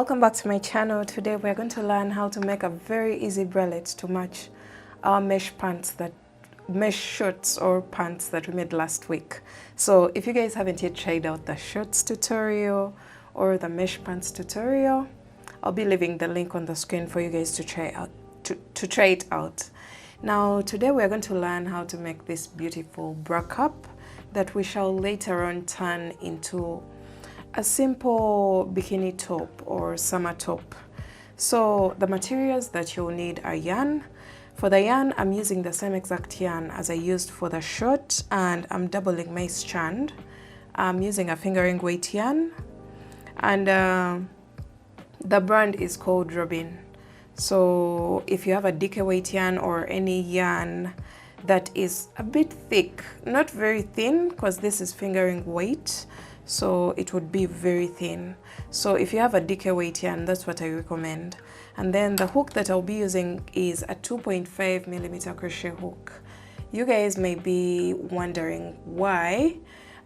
Welcome back to my channel. Today we're going to learn how to make a very easy bralette to match our mesh shorts or pants that we made last week. So if you guys haven't yet tried out the shorts tutorial or the mesh pants tutorial, I'll be leaving the link on the screen for you guys to try it out. Now today we're going to learn how to make this beautiful bra cup that we shall later on turn into a simple bikini top or summer top. So the materials that you'll need are yarn. For the yarn, I'm using the same exact yarn as I used for the short, and I'm doubling my strand. I'm using a fingering weight yarn, and the brand is called Robin. So if you have a DK weight yarn or any yarn that is a bit thick, not very thin because this is fingering weight, so it would be very thin. So if you have a DK weight yarn, that's what I recommend. And then the hook that I'll be using is a 2.5mm crochet hook. You guys may be wondering why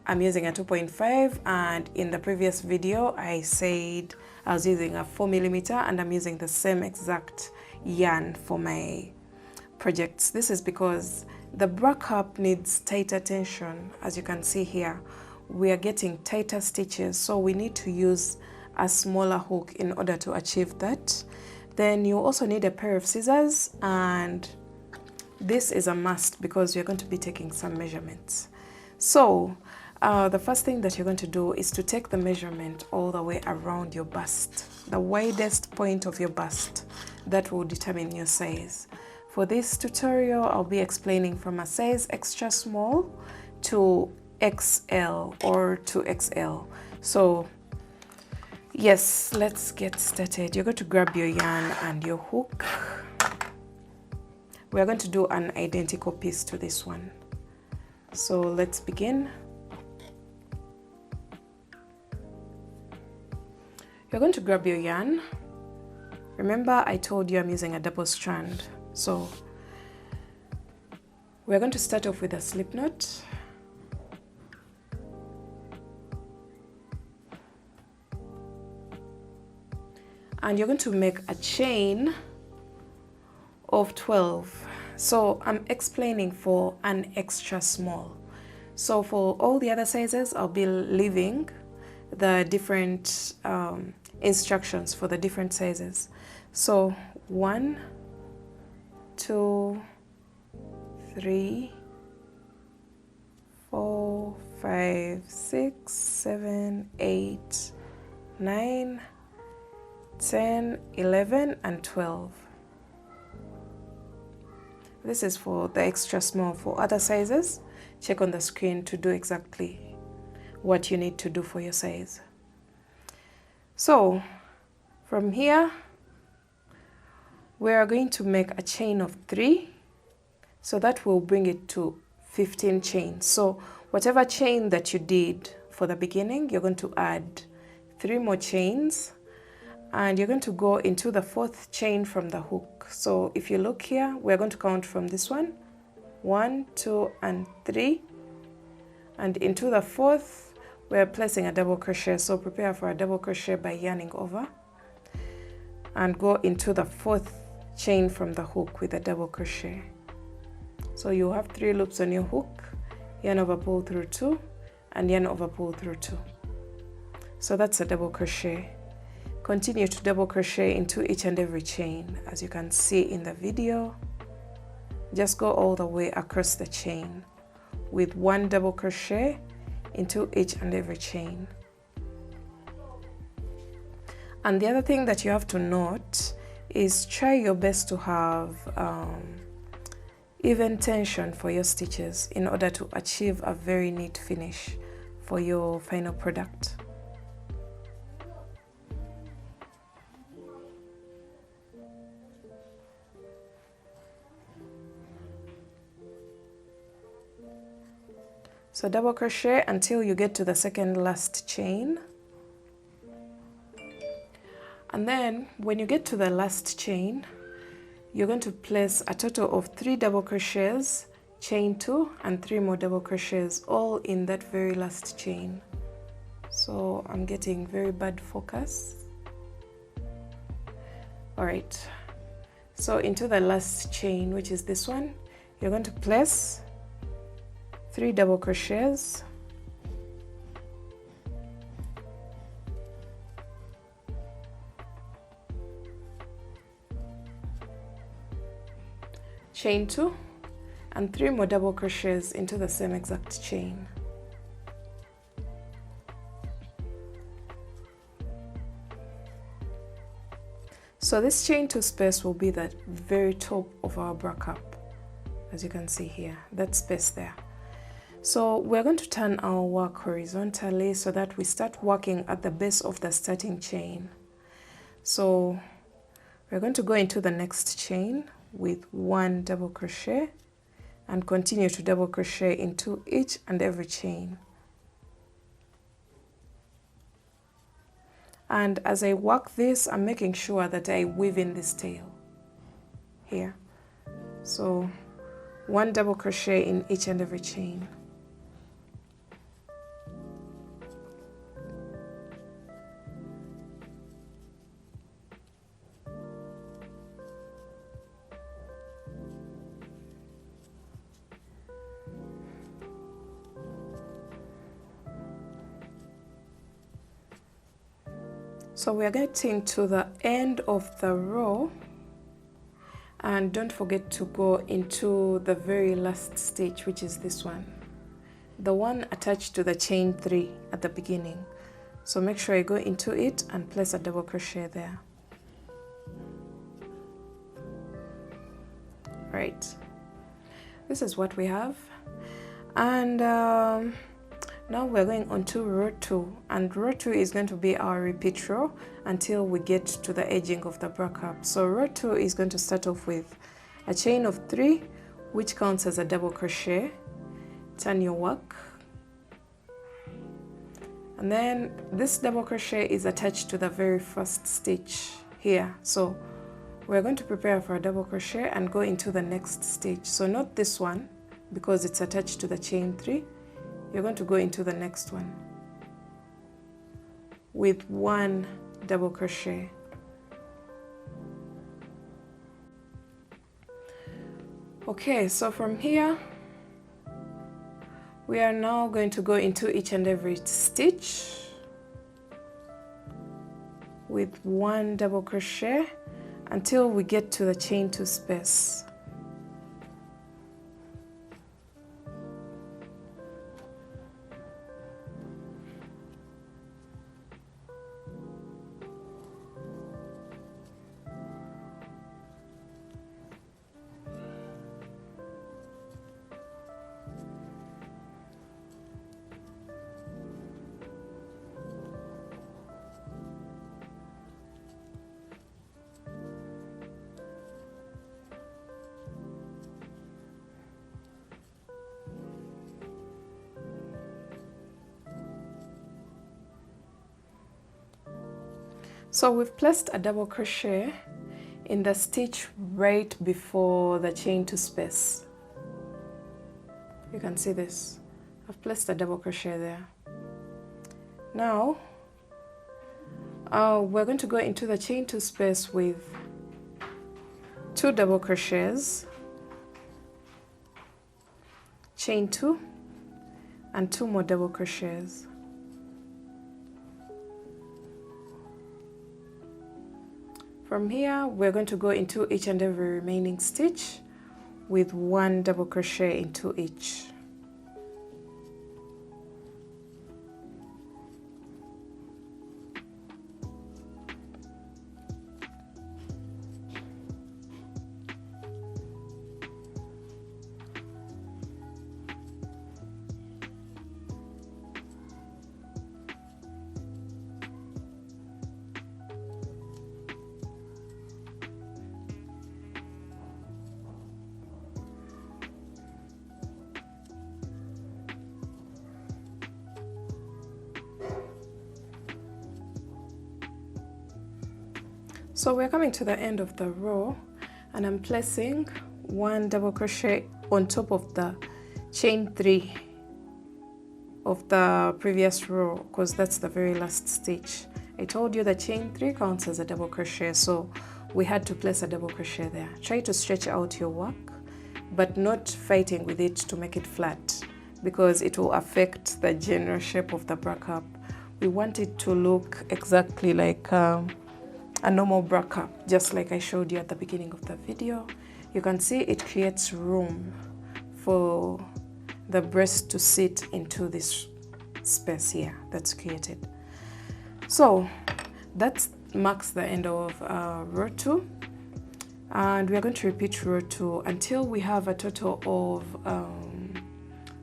I'm using a 2.5, and in the previous video I said I was using a 4mm, and I'm using the same exact yarn for my projects. This is because the bra cup needs tighter tension. As you can see here, we are getting tighter stitches, so we need to use a smaller hook in order to achieve that. Then you also need a pair of scissors, and this is a must because you're going to be taking some measurements. So the first thing that you're going to do is to take the measurement all the way around your bust, the widest point of your bust. That will determine your size. For this tutorial, I'll be explaining from a size extra small to XL or to XL. So yes, let's get started. You're going to grab your yarn and your hook. We're going to do an identical piece to this one. So let's begin. You're going to grab your yarn. Remember, I told you I'm using a double strand. So we're going to start off with a slip knot. And you're going to make a chain of 12. So I'm explaining for an extra small. So for all the other sizes, I'll be leaving the different instructions for the different sizes. So 1, 2, 3, 4, 5, 6, 7, 8, 9, 10, 11, and 12. This is for the extra small. For other sizes, check on the screen to do exactly what you need to do for your size. So from here, we are going to make a chain of 3. So that will bring it to 15 chains. So whatever chain that you did for the beginning, you're going to add 3 more chains. And you're going to go into the 4th chain from the hook. So if you look here, we're going to count from this one, 1, 2, and 3. And into the 4th, we're placing a double crochet. So prepare for a double crochet by yarning over. And go into the 4th chain from the hook with a double crochet. So you have 3 loops on your hook, yarn over, pull through 2, and yarn over, pull through 2. So that's a double crochet. Continue to double crochet into each and every chain. As you can see in the video, just go all the way across the chain with 1 double crochet into each and every chain. And the other thing that you have to note is try your best to have even tension for your stitches in order to achieve a very neat finish for your final product. So double crochet until you get to the 2nd last chain. And then when you get to the last chain, you're going to place a total of 3 double crochets, chain 2, and 3 more double crochets, all in that very last chain. So I'm getting very bad focus. All right, so into the last chain, which is this one, you're going to place 3 double crochets, chain 2, and 3 more double crochets into the same exact chain. So this chain 2 space will be the very top of our bra cup, as you can see here, that space there. So we're going to turn our work horizontally so that we start working at the base of the starting chain. So we're going to go into the next chain with 1 double crochet and continue to double crochet into each and every chain. And as I work this, I'm making sure that I weave in this tail here. So 1 double crochet in each and every chain. So we are getting to the end of the row, and don't forget to go into the very last stitch, which is this one, the one attached to the chain 3 at the beginning. So make sure you go into it and place a double crochet there. Right, this is what we have, and now we're going on to row 2, and row 2 is going to be our repeat row until we get to the edging of the bra cup. So row 2 is going to start off with a chain of 3, which counts as a double crochet. Turn your work, and then this double crochet is attached to the very first stitch here. So we're going to prepare for a double crochet and go into the next stitch. So not this one, because it's attached to the chain 3. You're going to go into the next one with 1 double crochet. Okay, so from here we are now going to go into each and every stitch with 1 double crochet until we get to the chain 2 space. So we've placed a double crochet in the stitch right before the chain 2 space. You can see this. I've placed a double crochet there. Now we're going to go into the chain 2 space with 2 double crochets, chain 2, and 2 more double crochets. From here, we're going to go into each and every remaining stitch with 1 double crochet into each. So we're coming to the end of the row, and I'm placing 1 double crochet on top of the chain 3 of the previous row, because that's the very last stitch. I told you the chain 3 counts as a double crochet, so we had to place a double crochet there. Try to stretch out your work, but not fighting with it to make it flat, because it will affect the general shape of the bra cup. We want it to look exactly like a normal bra cup, just like I showed you at the beginning of the video. You can see it creates room for the breast to sit into this space here that's created. So that marks the end of row 2, and we are going to repeat row 2 until we have a total of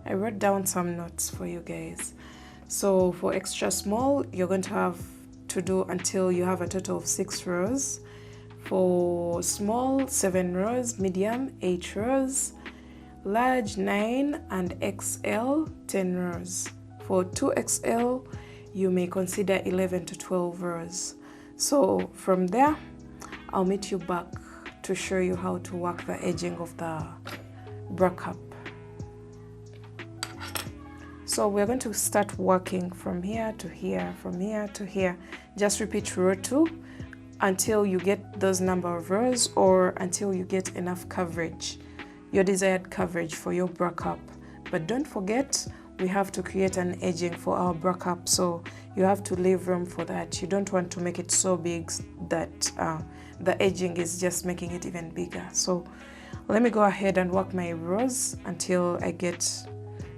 I wrote down some notes for you guys. So for extra small, you're going to have to do until you have a total of 6 rows. For small, 7 rows, medium, 8 rows, large, 9, and XL, 10 rows. For 2XL, you may consider 11 to 12 rows. So from there, I'll meet you back to show you how to work the edging of the bra cup. So we're going to start working from here to here, from here to here. Just repeat row 2 until you get those number of rows, or until you get enough coverage, your desired coverage for your bra cup. But don't forget, we have to create an edging for our bra cup, so you have to leave room for that. You don't want to make it so big that the edging is just making it even bigger. So let me go ahead and work my rows until I get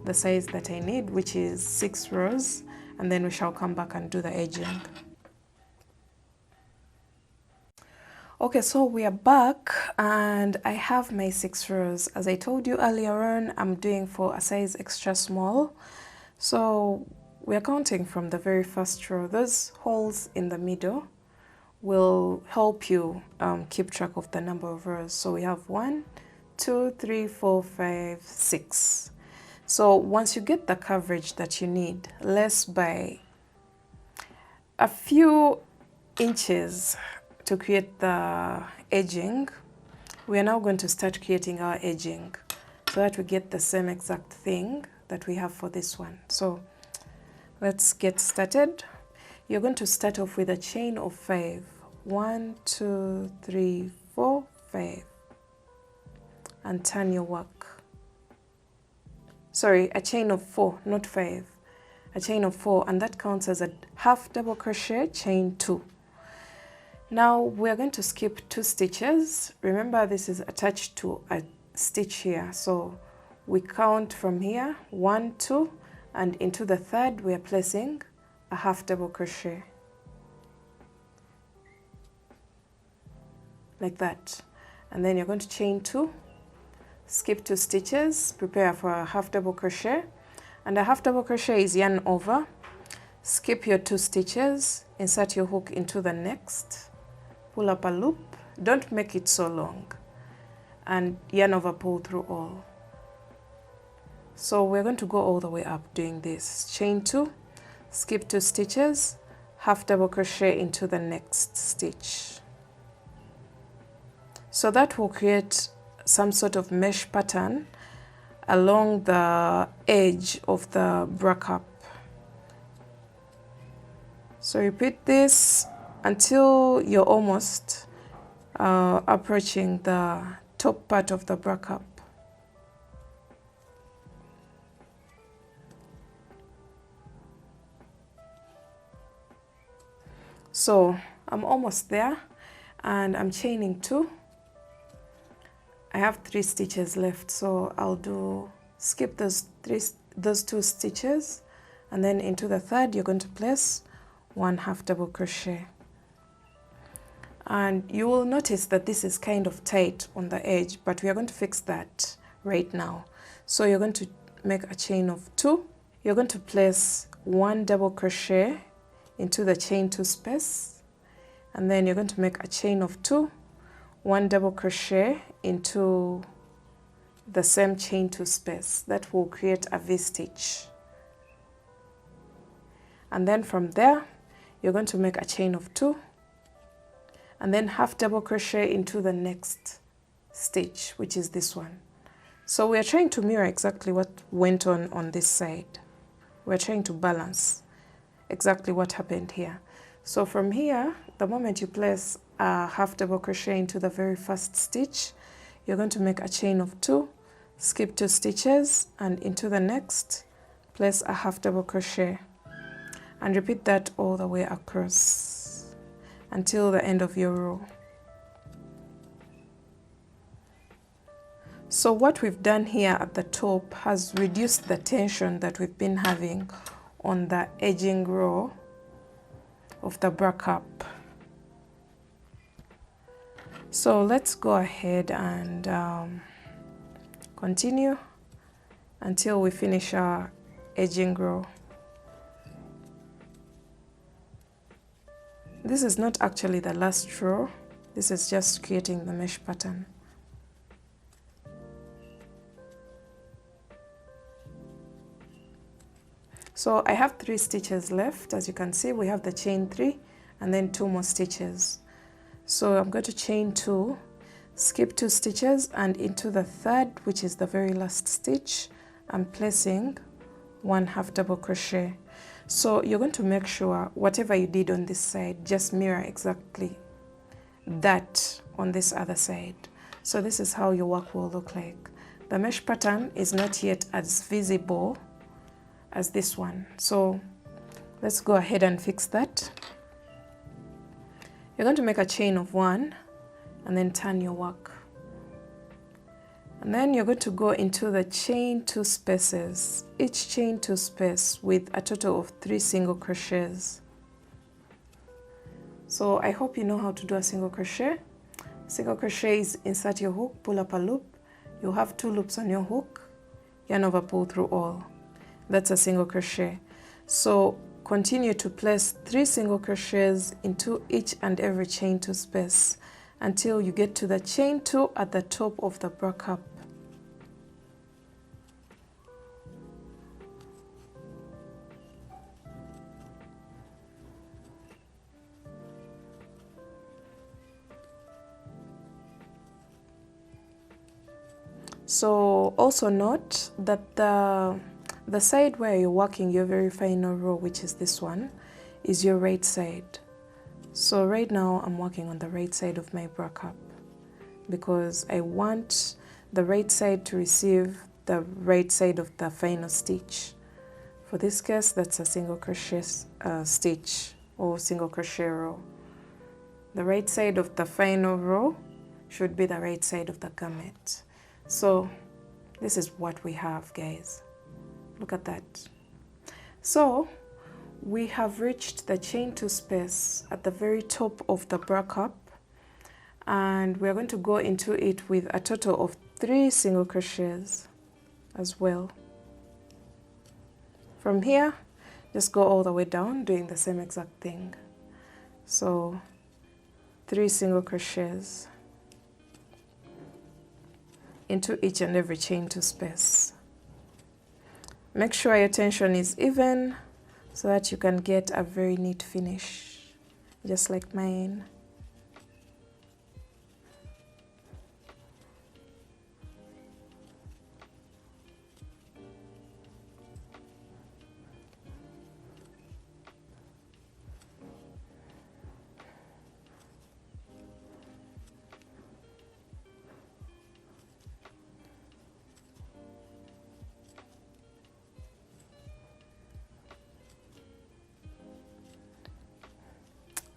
the size that I need, which is 6 rows, and then we shall come back and do the edging. Okay, so we are back and I have my 6 rows. As I told you earlier on, I'm doing for a size extra small. So we are counting from the very first row. Those holes in the middle will help you keep track of the number of rows. So we have 1, 2, 3, 4, 5, 6. So once you get the coverage that you need, less by a few inches to create the edging, we are now going to start creating our edging so that we get the same exact thing that we have for this one. So let's get started. You're going to start off with a chain of 5. 1, 2, 3, 4, 5, and turn your work. Sorry, a chain of 4, not 5. A chain of 4, and that counts as a half double crochet, chain 2. Now we are going to skip 2 stitches. Remember, this is attached to a stitch here, so we count from here 1, 2, and into the third we are placing a half double crochet like that, and then you're going to chain 2, skip 2 stitches, prepare for a half double crochet, and a half double crochet is yarn over, skip your 2 stitches, insert your hook into the next, pull up a loop, don't make it so long, and yarn over, pull through all. So we're going to go all the way up doing this. Chain 2, skip 2 stitches, half double crochet into the next stitch. So that will create some sort of mesh pattern along the edge of the bra cup. So repeat this until you're almost approaching the top part of the bra cup. So I'm almost there and I'm chaining 2. I have 3 stitches left, so I'll skip those 2 stitches, and then into the third you're going to place 1 half double crochet. And you will notice that this is kind of tight on the edge, but we are going to fix that right now. So you're going to make a chain of 2. You're going to place 1 double crochet into the chain 2 space, and then you're going to make a chain of 2, 1 double crochet into the same chain 2 space. That will create a V-stitch. And then from there, you're going to make a chain of 2, and then half double crochet into the next stitch, which is this one. So we're trying to mirror exactly what went on this side. We're trying to balance exactly what happened here. So from here, the moment you place a half double crochet into the very first stitch. You're going to make a chain of 2, skip 2 stitches, and into the next place a half double crochet, and repeat that all the way across until the end of your row. So what we've done here at the top has reduced the tension that we've been having on the edging row of the bra cup. So let's go ahead and continue until we finish our edging row. This is not actually the last row, this is just creating the mesh pattern. So I have 3 stitches left. As you can see, we have the chain 3 and then 2 more stitches. So I'm going to chain 2, skip 2 stitches, and into the third, which is the very last stitch, I'm placing 1 half double crochet. So you're going to make sure whatever you did on this side, just mirror exactly that on this other side. So this is how your work will look like. The mesh pattern is not yet as visible as this one. So let's go ahead and fix that. You're going to make a chain of 1 and then turn your work. And then you're going to go into the chain 2 spaces, each chain 2 space with a total of 3 single crochets. So I hope you know how to do a single crochet. Single crochet is insert your hook, pull up a loop, you'll have 2 loops on your hook, yarn over, pull through all. That's a single crochet. So continue to place 3 single crochets into each and every chain 2 space until you get to the chain 2 at the top of the bra cup. So also note that the side where you're working your very final row, which is this one, is your right side. So right now I'm working on the right side of my bra cup because I want the right side to receive the right side of the final stitch. For this case, that's a single crochet stitch or single crochet row. The right side of the final row should be the right side of the garment. So this is what we have, guys. Look at that. So we have reached the chain 2 space at the very top of the bra cup, and we're going to go into it with a total of 3 single crochets as well. From here, just go all the way down doing the same exact thing. So 3 single crochets into each and every chain 2 space. Make sure your tension is even so that you can get a very neat finish, just like mine.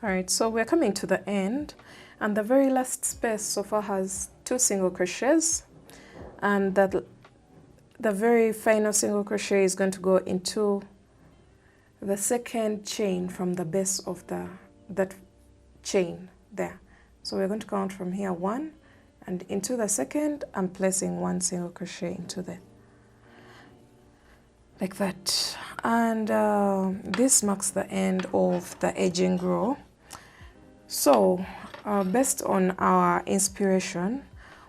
Alright, so we're coming to the end, and the very last space so far has 2 single crochets, and the very final single crochet is going to go into the second chain from the base of that chain there. So we're going to count from here 1, and into the second I'm placing 1 single crochet into there, like that. And this marks the end of the edging row. So based on our inspiration,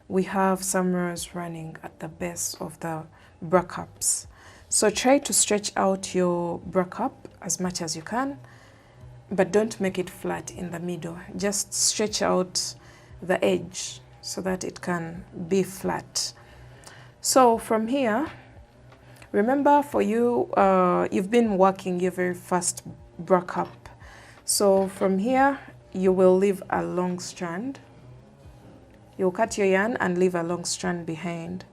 we have some rows running at the base of the bra cups. So try to stretch out your bra cup as much as you can, but don't make it flat in the middle. Just stretch out the edge so that it can be flat. So from here, remember for you, you've been working your very first bra cup. So from here, you will leave a long strand. You'll cut your yarn and leave a long strand behind.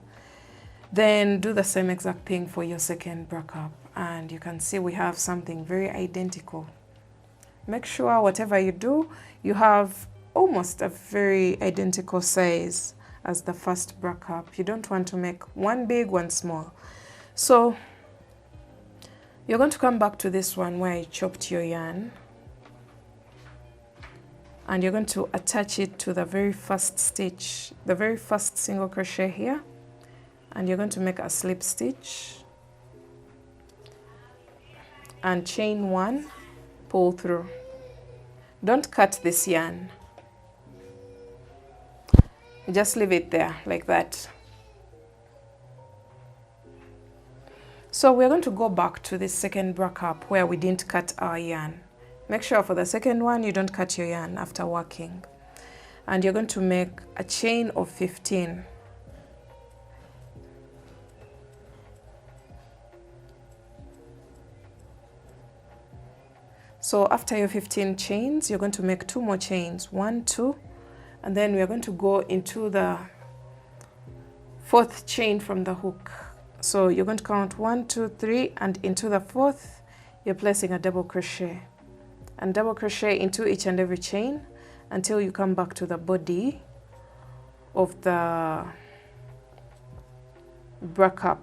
Then do the same exact thing for your second bra cup, and you can see we have something very identical. Make sure whatever you do, you have almost a very identical size as the first bra cup. You don't want to make one big, one small. So you're going to come back to this one where you chopped your yarn, and you're going to attach it to the very first stitch, the very first single crochet here, and you're going to make a slip stitch and chain one, pull through. Don't cut this yarn, just leave it there like that. So we're going to go back to this second bra cup where we didn't cut our yarn. Make sure for the second one you don't cut your yarn after working. And you're going to make a chain of 15. So after your 15 chains, you're going to make 2 more chains, 1, 2, and then we're going to go into the 4th chain from the hook. So you're going to count 1, 2, 3, and into the 4th, you're placing a double crochet. And double crochet into each and every chain until you come back to the body of the bra cup.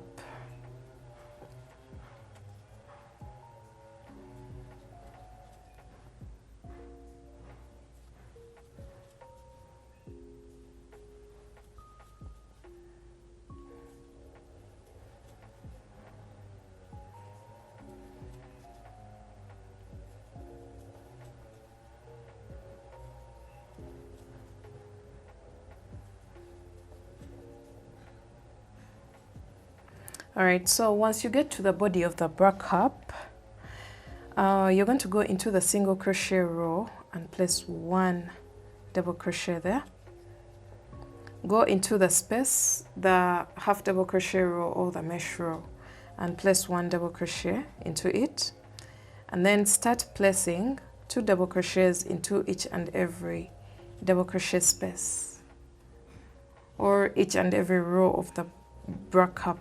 Alright, so once you get to the body of the bra cup, you're going to go into the single crochet row and place 1 double crochet there. Go into the space, the half double crochet row or the mesh row, and place 1 double crochet into it, and then start placing 2 double crochets into each and every double crochet space or each and every row of the bra cup.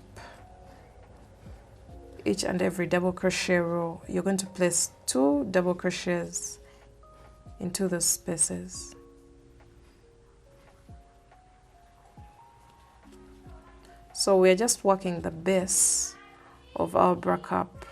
Each and every double crochet row, you're going to place 2 double crochets into the spaces. So we're just working the base of our bra cup.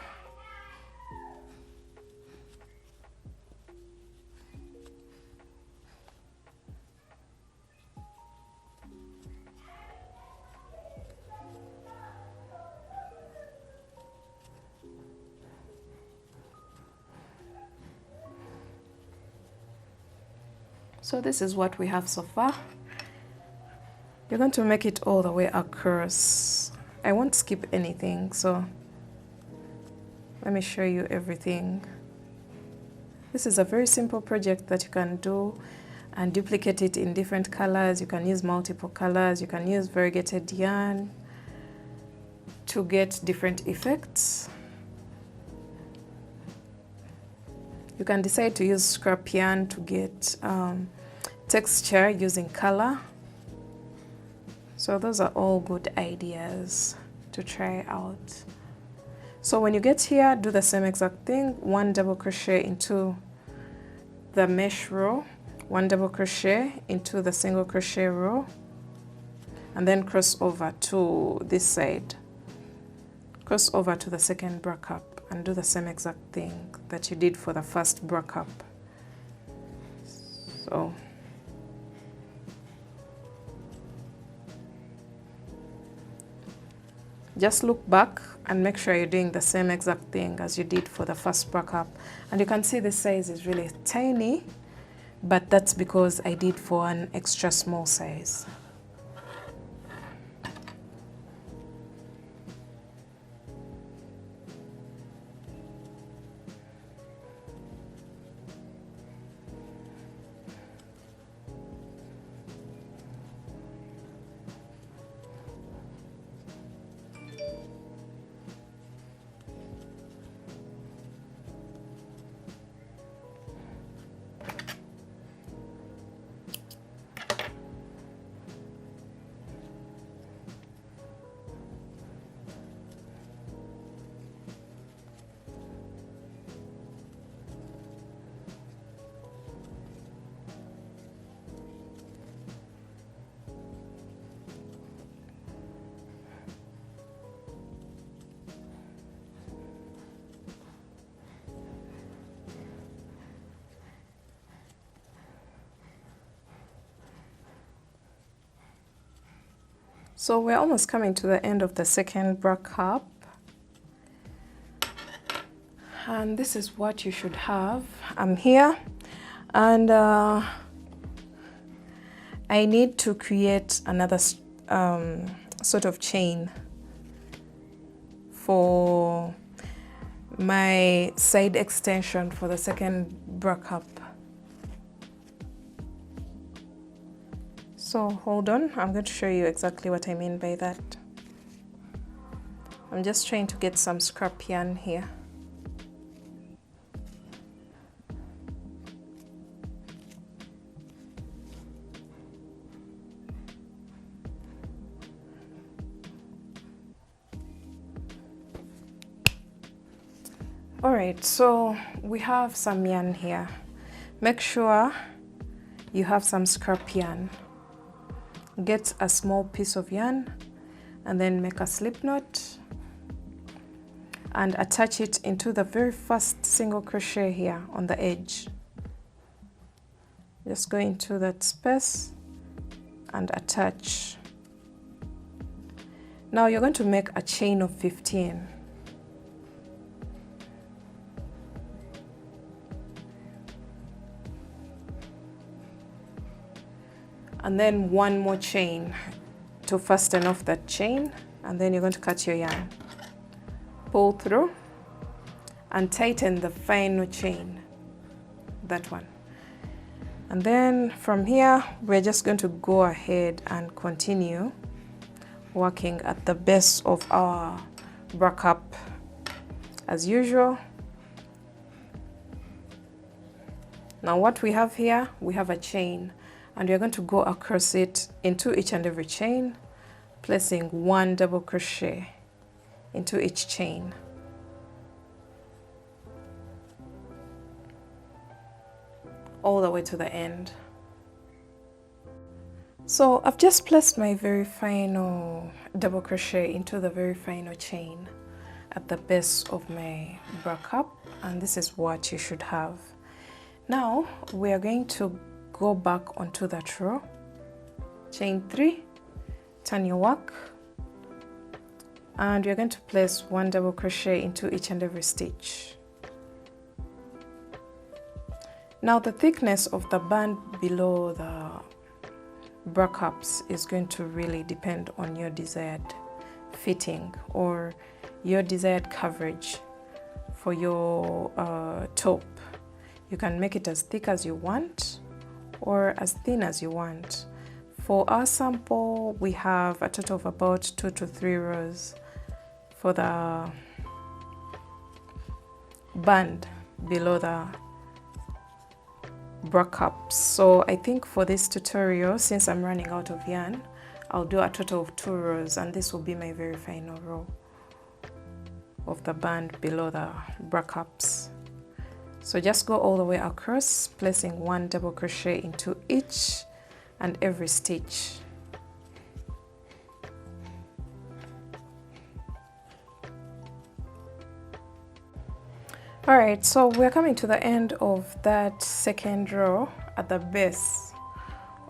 So this is what we have so far. You're going to make it all the way across. I won't skip anything, so let me show you everything. This is a very simple project that you can do and duplicate it in different colors. You can use multiple colors. You can use variegated yarn to get different effects. You can decide to use scrap yarn to get texture using color. So those are all good ideas to try out. So when you get here, do the same exact thing. 1 double crochet into the mesh row, 1 double crochet into the single crochet row, and then cross over to this side. Cross over to the second bra cup and do the same exact thing that you did for the first bra cup. So just look back and make sure you're doing the same exact thing as you did for the first bra cup. And you can see the size is really tiny, but that's because I did for an extra small size. So we're almost coming to the end of the second bra cup, and this is what you should have. I'm here, and I need to create another sort of chain for my side extension for the second bra cup. So hold on, I'm going to show you exactly what I mean by that. I'm just trying to get some scrap yarn here. Alright, so we have some yarn here. Make sure you have some scrap yarn. Get a small piece of yarn and then make a slip knot and attach it into the very first single crochet here on the edge. Just go into that space and attach. Now you're going to make a chain of 15. And then one more chain to fasten off that chain, and then you're going to cut your yarn, pull through and tighten the final chain, that one. And then from here we're just going to go ahead and continue working at the base of our bra cup as usual. Now what we have here, we have a chain, and we're going to go across it into each and every chain, placing one double crochet into each chain. All the way to the end. So I've just placed my very final double crochet into the very final chain at the base of my bra cup, and this is what you should have. Now we are going to go back onto that row, chain 3, turn your work, and you're going to place one double crochet into each and every stitch. Now the thickness of the band below the bra cups is going to really depend on your desired fitting or your desired coverage for your top. You can make it as thick as you want or as thin as you want. For our sample, we have a total of about 2 to 3 rows for the band below the bra cups. So I think for this tutorial, since I'm running out of yarn, I'll do a total of 2 rows, and this will be my very final row of the band below the bra cups. So just go all the way across, placing one double crochet into each and every stitch. Alright, so we're coming to the end of that second row at the base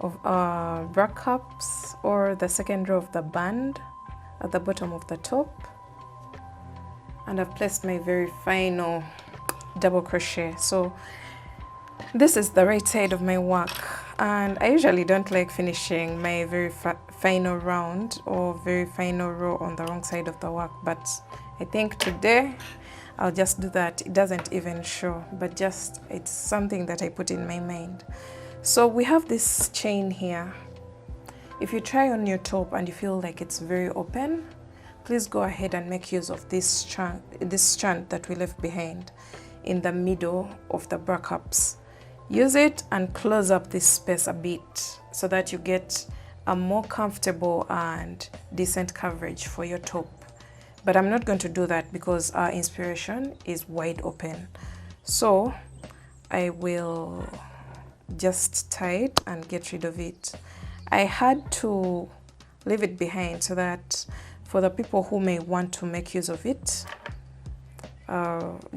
of our bra cups, or the second row of the band at the bottom of the top. And I've placed my very final double crochet. So this is the right side of my work, and I usually don't like finishing my very final round or very final row on the wrong side of the work, but I think today I'll just do that. It doesn't even show, but just it's something that I put in my mind. So we have this chain here. If you try on your top and you feel like it's very open, please go ahead and make use of this strand that we left behind in the middle of the bra cups. Use it and close up this space a bit so that you get a more comfortable and decent coverage for your top. But I'm not going to do that because our inspiration is wide open. So I will just tie it and get rid of it. I had to leave it behind so that for the people who may want to make use of it,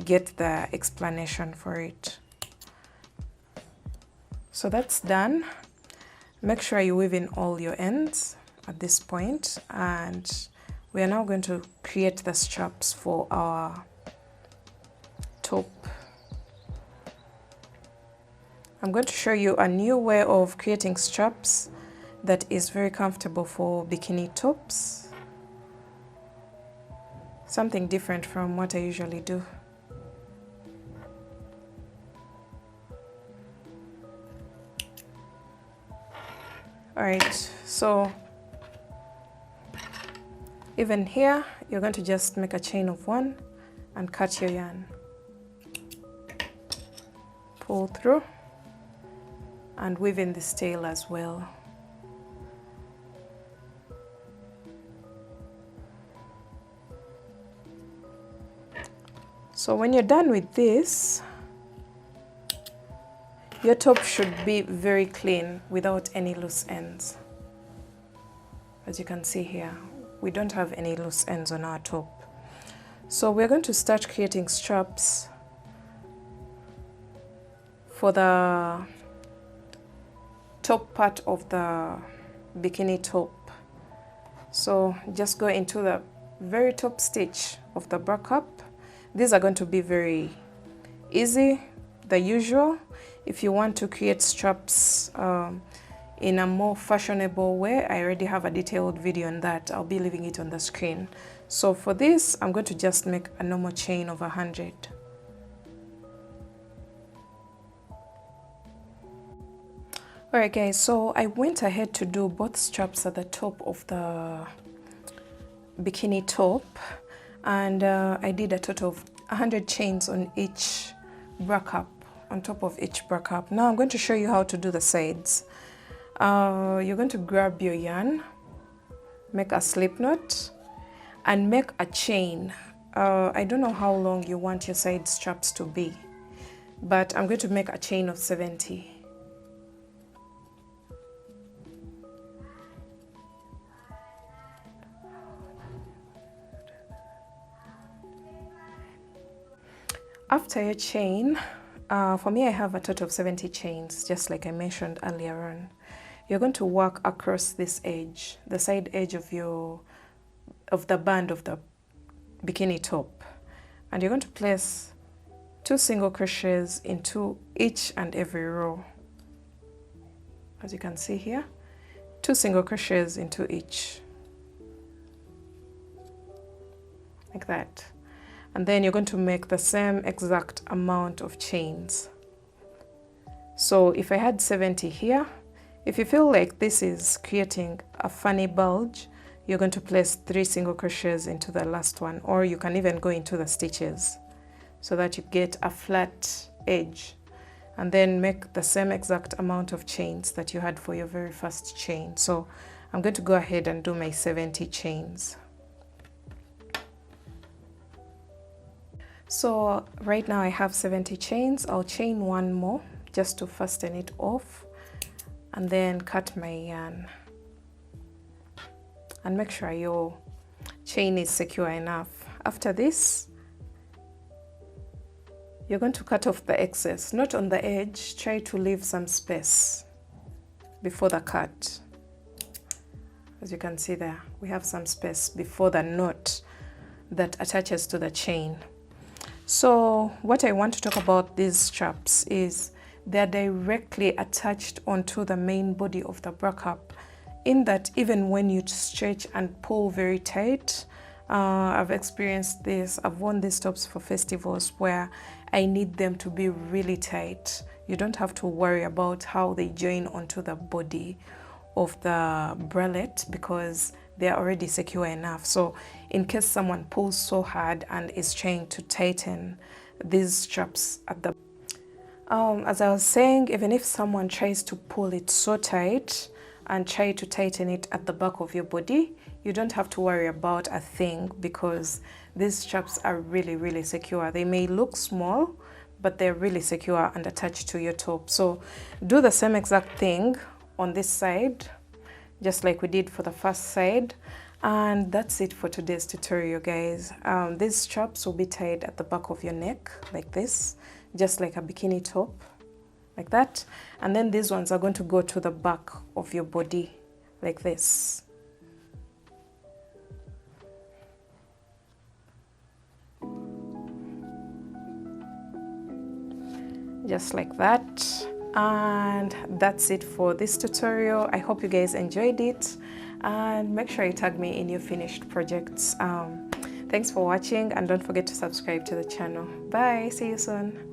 get the explanation for it. So that's done. Make sure you weave in all your ends at this point, and we are now going to create the straps for our top. I'm going to show you a new way of creating straps that is very comfortable for bikini tops. Something different from what I usually do. Alright, so even here, you're going to just make a chain of 1 and cut your yarn. Pull through and weave in this tail as well. So when you're done with this, your top should be very clean without any loose ends. As you can see here, we don't have any loose ends on our top. So we're going to start creating straps for the top part of the bikini top. So just go into the very top stitch of the back up. These are going to be very easy, the usual. If you want to create straps in a more fashionable way, I already have a detailed video on that. I'll be leaving it on the screen. So for this, I'm going to just make a normal chain of 100. Alright guys, so I went ahead to do both straps at the top of the bikini top, and I did a total of 100 chains on each back up, on top of each back up. Now I'm going to show you how to do the sides. You're going to grab your yarn, make a slip knot, and make a chain. I don't know how long you want your side straps to be, but I'm going to make a chain of 70. After your chain, for me I have a total of 70 chains, just like I mentioned earlier on. You're going to work across this edge, the side edge of the band of the bikini top, and you're going to place 2 single crochets into each and every row. As you can see here, 2 single crochets into each, like that. And then you're going to make the same exact amount of chains. So if I had 70 here, if you feel like this is creating a funny bulge, you're going to place 3 single crochets into the last one, or you can even go into the stitches so that you get a flat edge, and then make the same exact amount of chains that you had for your very first chain. So I'm going to go ahead and do my 70 chains. So right now I have 70 chains. I'll chain 1 more just to fasten it off, and then cut my yarn. And make sure your chain is secure enough. After this, you're going to cut off the excess, not on the edge. Try to leave some space before the cut. As you can see there, we have some space before the knot that attaches to the chain. So what I want to talk about these straps is they're directly attached onto the main body of the back up, in that even when you stretch and pull very tight, I've experienced this. I've worn these tops for festivals where I need them to be really tight. You don't have to worry about how they join onto the body of the bralette because they're already secure enough. So in case someone pulls so hard and is trying to tighten these straps at the as I was saying, even if someone tries to pull it so tight and try to tighten it at the back of your body, you don't have to worry about a thing, because these straps are really secure. They may look small, but they're really secure and attached to your top. So do the same exact thing on this side, just like we did for the first side. And that's it for today's tutorial, guys. These straps will be tied at the back of your neck like this, just like a bikini top, like that. And then these ones are going to go to the back of your body like this. just like that. And that's it for this tutorial. I hope you guys enjoyed it, and make sure you tag me in your finished projects. Thanks for watching, and don't forget to subscribe to the channel. Bye, see you soon.